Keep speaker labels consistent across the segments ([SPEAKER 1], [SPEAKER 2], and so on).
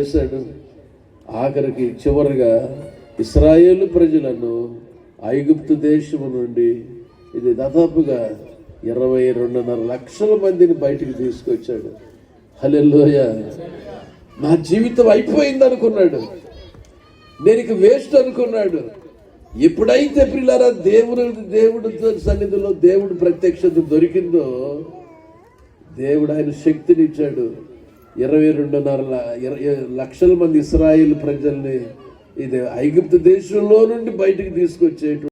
[SPEAKER 1] చేశాడు. ఆఖరికి చివరిగా ఇశ్రాయేలు ప్రజలను ఐగుప్తు దేశము నుండి ఇది దాదాపుగా 22.5 లక్షల మందిని బయటికి తీసుకొచ్చాడు. హల్లెలూయా. నా జీవితం అయిపోయింది అనుకున్నాడు, నేను ఇక వేస్ట్ అనుకున్నాడు. ఎప్పుడైతే పిల్లరా దేవుడు సన్నిధిలో దేవుడు ప్రత్యక్షత దొరికిందో దేవుడు ఆయన శక్తిని ఇచ్చాడు. 22.5 లక్షల మంది ఇశ్రాయేలు ప్రజల్ని ఇది ఐగుప్తు దేశంలో నుండి బయటికి తీసుకొచ్చేటు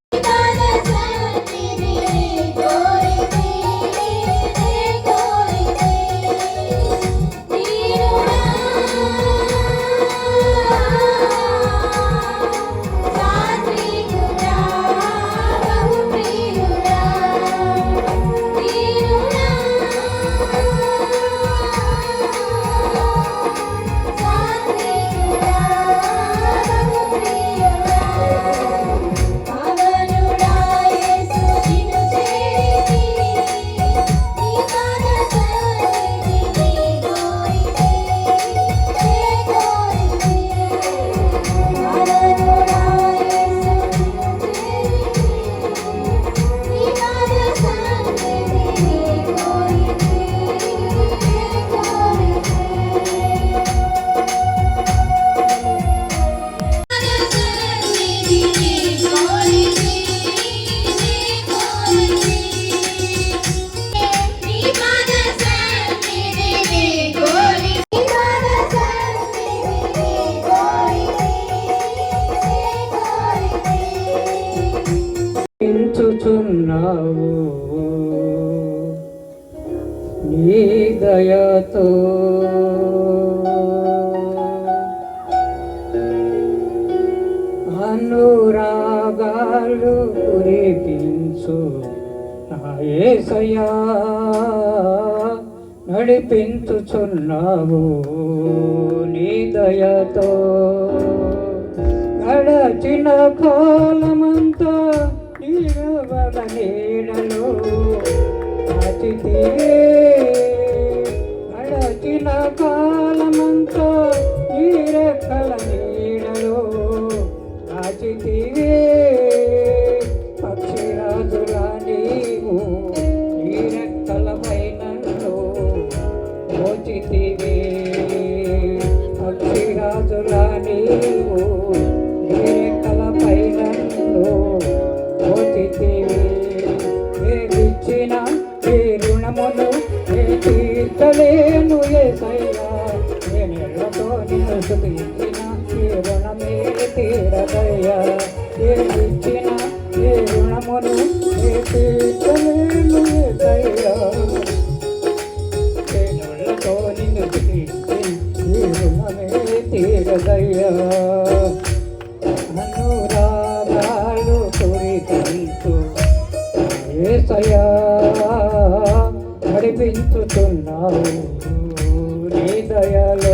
[SPEAKER 2] చుచున్నావు నీ దయతో అనురాగాలు కురిపించు నా యేసయ్యా, నడిపించుచున్నావు నీ దయతో. గడచిన కాలమంతా నీడల నీడలో దాచితివే, గడచిన కాలమంతా నీరెక్కల నీడలో దాచితివే. పక్షిరాజుల నీవు నీరెక్కల పైనలో మోచితివే, పక్షిరాజుల నీవు నీరెక్కల పైనలో ఇచ్చిన ఏ రుణమును ఏ తీర్చలేను యేసయ్యా, నేనెళ్ళతో నిన్ను స్తుతించిన ఈ రుణమే తీరదయ్యా. ఇచ్చిన ఏ రుణమును ఏ తీర్చలేను యేసయ్యా, నేనెళ్ళతో నిన్ను స్తుతించిన ఈ రుణమే తీరదయ్యా. అనురాగాలు కురిపించు యేసయ్యా, నడిపించుతున్నావు నీ దయలో.